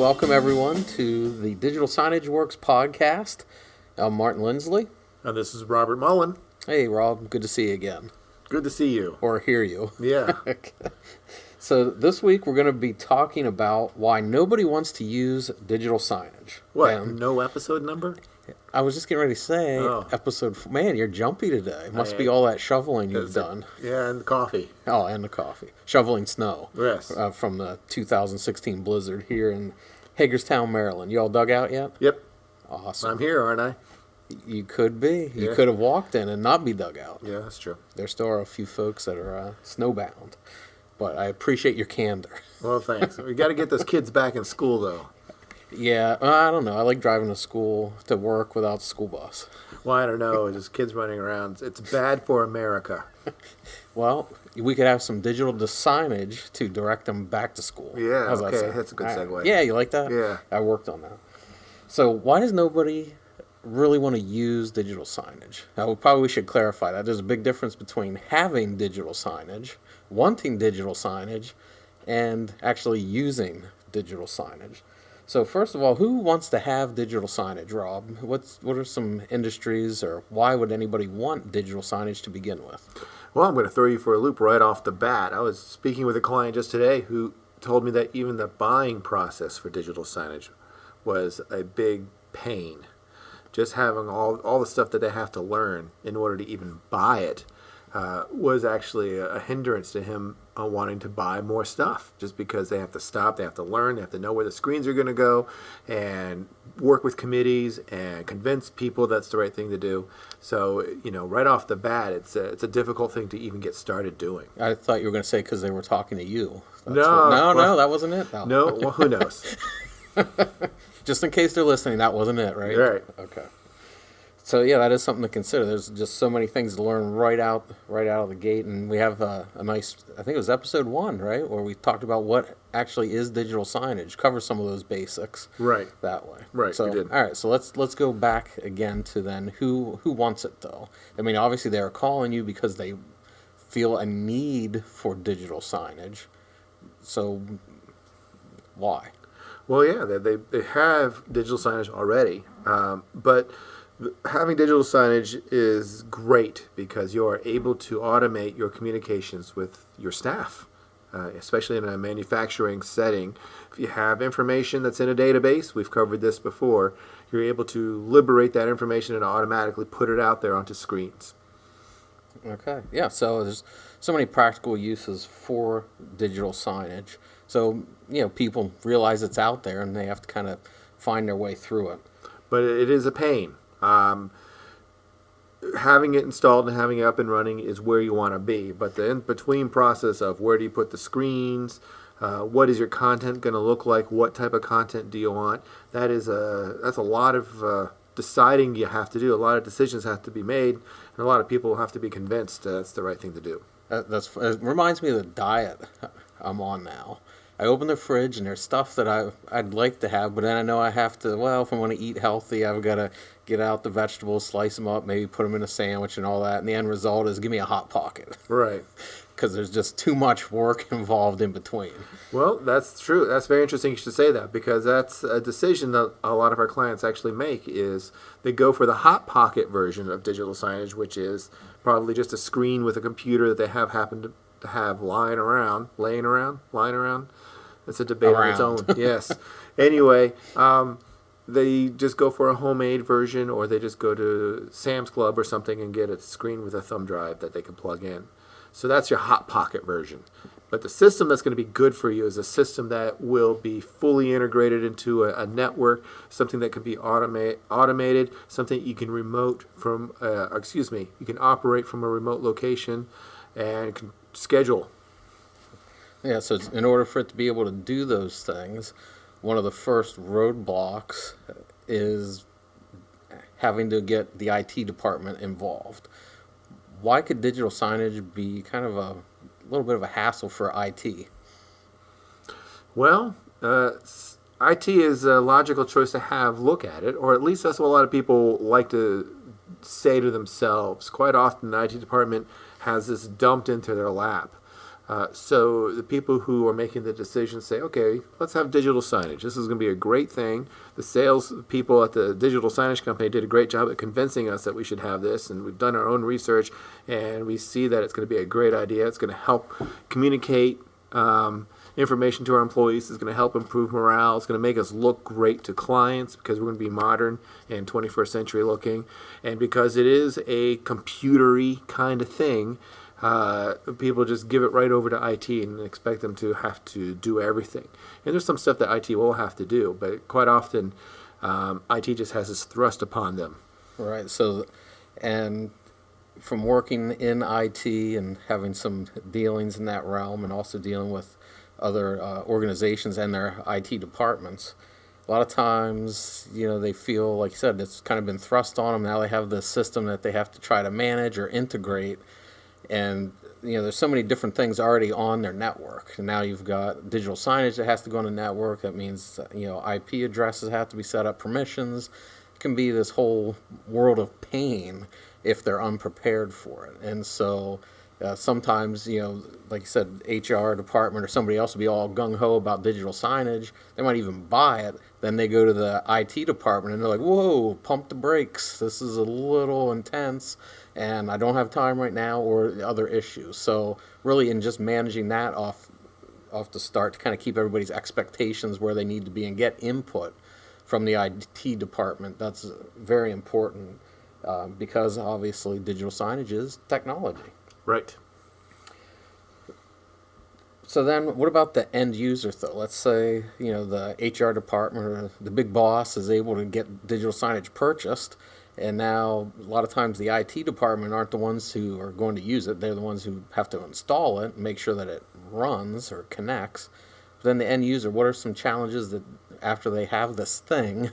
welcome everyone to the Digital Signage Works podcast. I'm Martin Lindsley. And this is Robert Mullen. Hey, Rob. Good to see you again. Good to see you. Or hear you. Yeah. So this week we're going to be talking about why nobody wants to use digital signage. What, And no episode number? I was just getting ready to say, Man, you're jumpy today. Must be all that shoveling you've done. Yeah, and the coffee. Oh, and the coffee. Shoveling snow. Yes. From the 2016 blizzard here in Hagerstown, Maryland. You all dug out yet? Yep. Awesome. I'm here, aren't I? You could be. You Yeah. could have walked in and not be dug out. Yeah, that's true. There still are a few folks that are snowbound. But I appreciate your candor. Well, thanks. We got to get those kids back in school, though. Yeah, I don't know. I like driving to work without the school bus. Well, I don't know. Just kids running around. It's bad for America. Well, we could have some digital signage to direct them back to school. Yeah, How's that okay. sound? That's a good segue. Yeah, you like that? Yeah. I worked on that. So why does nobody really want to use digital signage? Now, we should clarify that. There's a big difference between having digital signage, wanting digital signage, and actually using digital signage. So first of all, who wants to have digital signage, Rob? What are some industries, or why would anybody want digital signage to begin with? Well, I'm going to throw you for a loop right off the bat. I was speaking with a client just today who told me that even the buying process for digital signage was a big pain. Just having all the stuff that they have to learn in order to even buy it was actually a hindrance to him wanting to buy more stuff, just because they have to stop, they have to learn, they have to know where the screens are going to go, and work with committees and convince people that's the right thing to do. So, right off the bat, it's a difficult thing to even get started doing. I thought you were going to say because they were talking to you. No, that wasn't it? No, well, who knows? Just in case they're listening, that wasn't it, right? Right. Okay. So yeah, that is something to consider. There's just so many things to learn right out of the gate, and we have a nice, I think it was episode 1, right, where we talked about what actually is digital signage, cover some of those basics. Right. That way. Right. So we did. all right, so let's go back again to then who wants it though. I mean, obviously they are calling you because they feel a need for digital signage. So why? Well, yeah, they have digital signage already, but having digital signage is great because you are able to automate your communications with your staff, especially in a manufacturing setting. If you have information that's in a database, we've covered this before, you're able to liberate that information and automatically put it out there onto screens. Okay, yeah, so there's so many practical uses for digital signage. So, people realize it's out there and they have to kind of find their way through it. But it is a pain. Having it installed and having it up and running is where you want to be. But the in-between process of where do you put the screens, what is your content going to look like, what type of content do you want, that's a lot of deciding you have to do. A lot of decisions have to be made, and a lot of people have to be convinced that's the right thing to do. It reminds me of the diet I'm on now. I open the fridge and there's stuff that I'd like to have, but then I know I have to, if I want to eat healthy, I've got to get out the vegetables, slice them up, maybe put them in a sandwich and all that. And the end result is give me a Hot Pocket. Right. Because there's just too much work involved in between. Well, that's true. That's very interesting you should say that, because that's a decision that a lot of our clients actually make, is they go for the Hot Pocket version of digital signage, which is probably just a screen with a computer that they happen to have laying around. It's a debate on its own. Yes. Anyway, they just go for a homemade version, or they just go to Sam's Club or something and get a screen with a thumb drive that they can plug in. So that's your Hot Pocket version. But the system that's going to be good for you is a system that will be fully integrated into a network, something that can be automated, something you can you can operate from a remote location and can schedule. Yeah, so in order for it to be able to do those things, one of the first roadblocks is having to get the IT department involved. Why could digital signage be kind of a little bit of a hassle for IT? Well, IT is a logical choice to have look at it, or at least that's what a lot of people like to say to themselves. Quite often, the IT department has this dumped into their lap. So the people who are making the decision say, okay, let's have digital signage. This is going to be a great thing. The sales people at the digital signage company did a great job at convincing us that we should have this, and we've done our own research, and we see that it's going to be a great idea. It's going to help communicate information to our employees. It's going to help improve morale. It's going to make us look great to clients because we're going to be modern and 21st century looking. And because it is a computery kind of thing, people just give it right over to IT and expect them to have to do everything. And there's some stuff that IT will have to do, but quite often IT just has this thrust upon them. Right. So, and from working in IT and having some dealings in that realm, and also dealing with other organizations and their IT departments, a lot of times, they feel, like you said, it's kind of been thrust on them. Now they have this system that they have to try to manage or integrate. And, there's so many different things already on their network. And now you've got digital signage that has to go on the network. That means, IP addresses have to be set up, permissions. It can be this whole world of pain if they're unprepared for it. And so sometimes, like you said, HR department or somebody else will be all gung-ho about digital signage. They might even buy it. Then they go to the IT department and they're like, whoa, pump the brakes. This is a little intense and I don't have time right now, or other issues. So really in just managing that off the start to kind of keep everybody's expectations where they need to be and get input from the IT department, that's very important because obviously digital signage is technology. Right. So then what about the end user though? Let's say, the HR department or the big boss is able to get digital signage purchased, and now a lot of times the IT department aren't the ones who are going to use it. They're the ones who have to install it and make sure that it runs or connects. But then the end user, what are some challenges that after they have this thing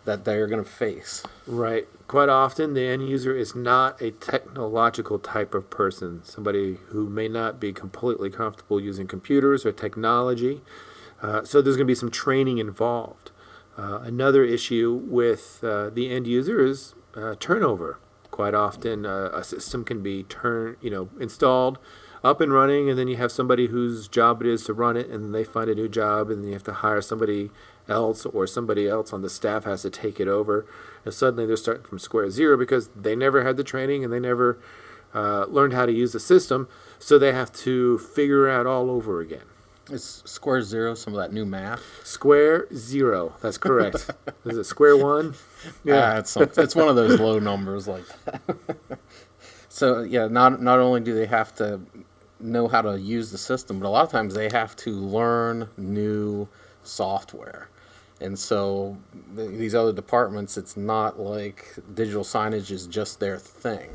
that they're going to face? Right. Quite often, the end user is not a technological type of person, somebody who may not be completely comfortable using computers or technology. So there's going to be some training involved. Another issue with the end user is turnover. Quite often, a system can be installed, up and running, and then you have somebody whose job it is to run it, and they find a new job, and then you have to hire somebody else, or somebody else on the staff has to take it over, and suddenly they're starting from square zero because they never had the training and they never learned how to use the system, so they have to figure it out all over again. Is square zero some of that new math? Square zero, that's correct. Is it square one? Yeah, it's one of those low numbers like that. So yeah, not only do they have to know how to use the system, but a lot of times they have to learn new software. And so these other departments, it's not like digital signage is just their thing.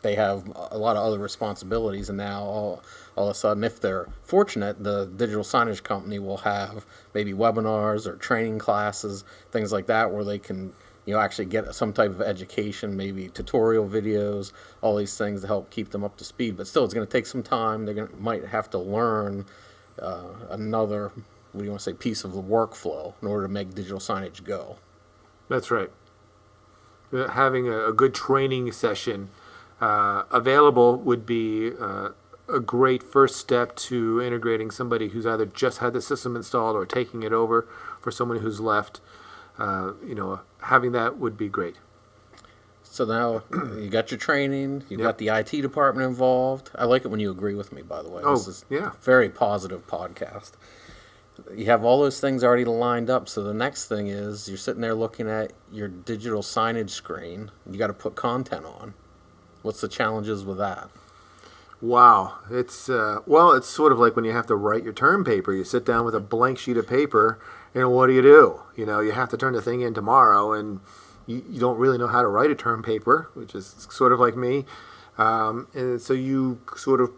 They have a lot of other responsibilities, and now all of a sudden, if they're fortunate, the digital signage company will have maybe webinars or training classes, things like that, where they can actually get some type of education, maybe tutorial videos, all these things to help keep them up to speed. But still, it's going to take some time. Might have to learn another, what do you want to say, piece of the workflow in order to make digital signage go. That's right. Having a good training session available would be a great first step to integrating somebody who's either just had the system installed or taking it over for someone who's left. Having that would be great. So now you got your training, you got the IT department involved. I like it when you agree with me, by the way. This is a very positive podcast. You have all those things already lined up. So the next thing is you're sitting there looking at your digital signage screen. You got to put content on. What's the challenges with that? Wow. It's sort of like when you have to write your term paper. You sit down with a blank sheet of paper, and what do? You have to turn the thing in tomorrow, and you don't really know how to write a term paper, which is sort of like me. And so you sort of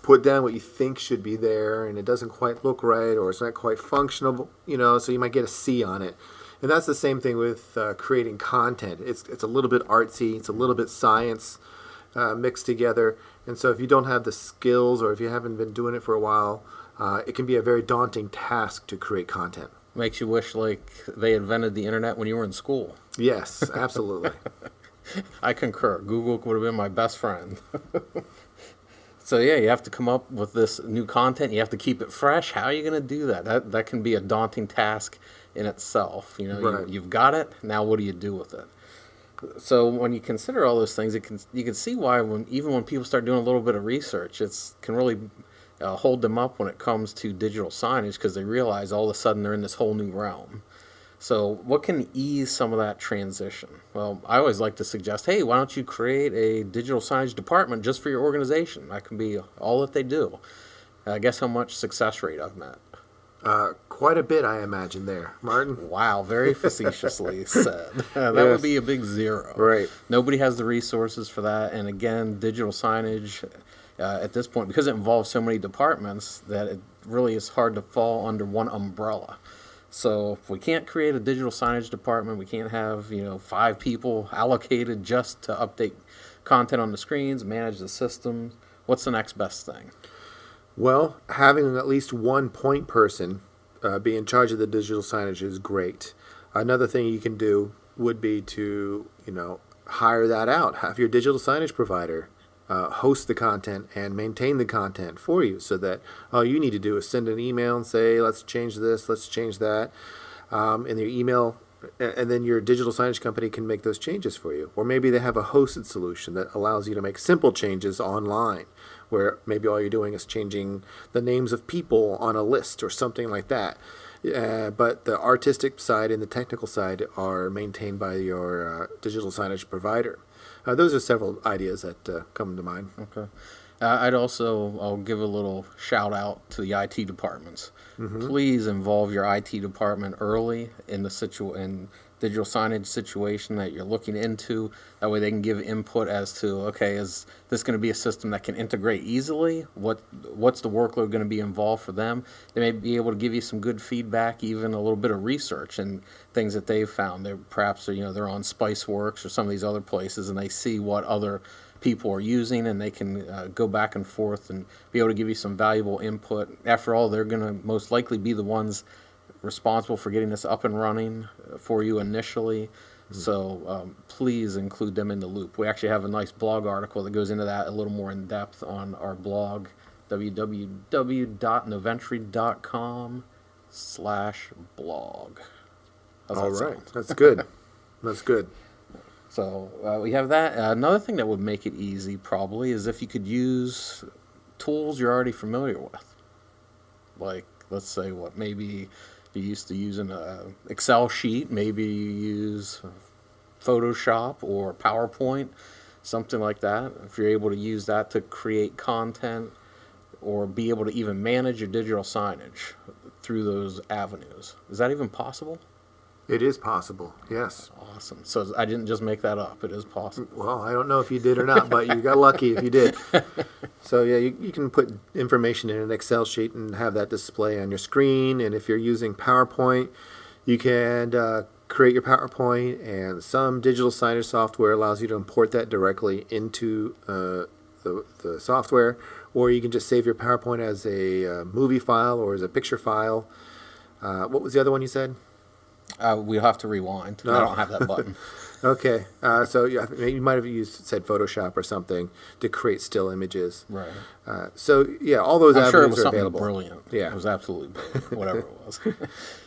put down what you think should be there, and it doesn't quite look right, or it's not quite functional, so you might get a C on it. And that's the same thing with creating content. It's a little bit artsy, it's a little bit science mixed together. And so if you don't have the skills, or if you haven't been doing it for a while, it can be a very daunting task to create content. Makes you wish like they invented the internet when you were in school. Yes, absolutely. I concur. Google would have been my best friend. So yeah, you have to come up with this new content. You have to keep it fresh. How are you going to do that? That can be a daunting task in itself. Right. You've got it. Now what do you do with it? So when you consider all those things, you can see why even when people start doing a little bit of research, it can really hold them up when it comes to digital signage, because they realize all of a sudden they're in this whole new realm. So what can ease some of that transition? Well, I always like to suggest, hey, why don't you create a digital signage department just for your organization? That can be all that they do. Guess how much success rate I've met? Quite a bit, I imagine, there. Martin? Wow, very facetiously said. That Yes. would be a big zero. Right. Nobody has the resources for that. And again, digital signage at this point, because it involves so many departments, that it really is hard to fall under one umbrella. So if we can't create a digital signage department, we can't have 5 people allocated just to update content on the screens, manage the systems. What's the next best thing? Well, having at least one point person be in charge of the digital signage is great. Another thing you can do would be to, hire that out. Have your digital signage provider host the content and maintain the content for you, so that all you need to do is send an email and say, let's change this, let's change that, in your email, and then your digital signage company can make those changes for you. Or maybe they have a hosted solution that allows you to make simple changes online, where maybe all you're doing is changing the names of people on a list or something like that. But the artistic side and the technical side are maintained by your digital signage provider. Those are several ideas that come to mind. Okay. I'll give a little shout out to the IT departments. Mm-hmm. Please involve your IT department early in the in digital signage situation that you're looking into. That way they can give input as to, okay, is this going to be a system that can integrate easily? What's the workload going to be involved for them? They may be able to give you some good feedback, even a little bit of research and things that they've found. They're on Spiceworks or some of these other places, and they see what other people are using, and they can go back and forth and be able to give you some valuable input. After all, they're going to most likely be the ones responsible for getting this up and running for you initially. So please include them in the loop. We actually have a nice blog article that goes into that a little more in depth on our blog, www.noventry.com/blog. All right. That's good. That's good. So we have that. Another thing that would make it easy probably is if you could use tools you're already familiar with. Like, let's say maybe you're used to using an Excel sheet, maybe you use Photoshop or PowerPoint, something like that. If you're able to use that to create content or be able to even manage your digital signage through those avenues. Is that even possible? It is possible, yes. Awesome. So I didn't just make that up. It is possible. Well, I don't know if you did or not, but you got lucky if you did. So, yeah, you can put information in an Excel sheet and have that display on your screen. And if you're using PowerPoint, you can create your PowerPoint, and some digital signage software allows you to import that directly into the software. Or you can just save your PowerPoint as a movie file or as a picture file. What was the other one you said? We'll have to rewind. No. I don't have that button. Okay, so you might have said Photoshop or something to create still images. Right. So yeah, all those I'm sure it avenues was are something available. brilliant. Yeah. It was absolutely brilliant, whatever it was.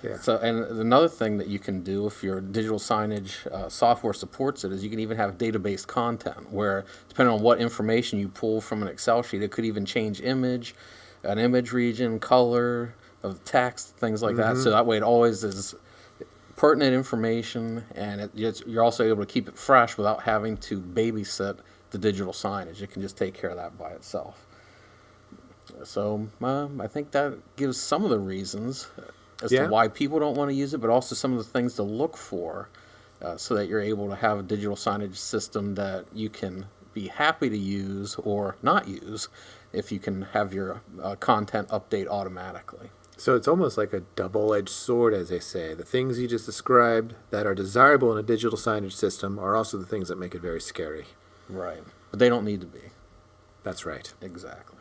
Yeah. So, and another thing that you can do if your digital signage software supports it is you can even have database content where, depending on what information you pull from an Excel sheet, it could even change an image region, color of text, things like that. So that way it always is pertinent information, and you're also able to keep it fresh without having to babysit the digital signage. It can just take care of that by itself. So I think that gives some of the reasons as to why people don't want to use it, but also some of the things to look for so that you're able to have a digital signage system that you can be happy to use or not use if you can have your content update automatically. So it's almost like a double-edged sword, as they say. The things you just described that are desirable in a digital signage system are also the things that make it very scary. Right. But they don't need to be. That's right. Exactly.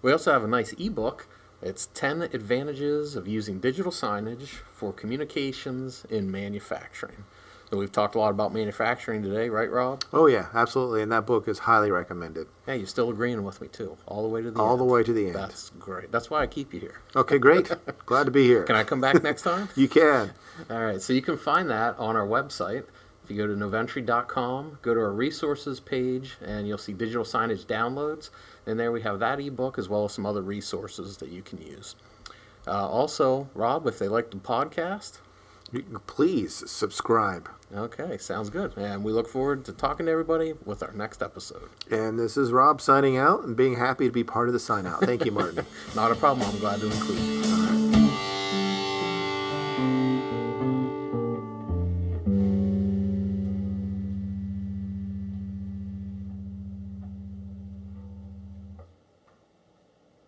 We also have a nice ebook. It's 10 Advantages of Using Digital Signage for Communications in Manufacturing. So we've talked a lot about manufacturing today, right, Rob? Oh yeah, absolutely. And that book is highly recommended. Yeah, you're still agreeing with me too, all the way to the All end. the way to the end. That's great. That's why I keep you here. Okay, great. Glad to be here. Can I come back next time? You can. All right, so you can find that on our website. If you go to noventry.com, go to our resources page, and you'll see digital signage downloads. And there we have that ebook as well as some other resources that you can use. Also, Rob, if they like the podcast, Please subscribe. okay, sounds good. And we look forward to talking to everybody with our next episode. And this is Rob signing out and being happy to be part of the sign out. Thank you, Martin. Not a problem. I'm glad to include you. All right.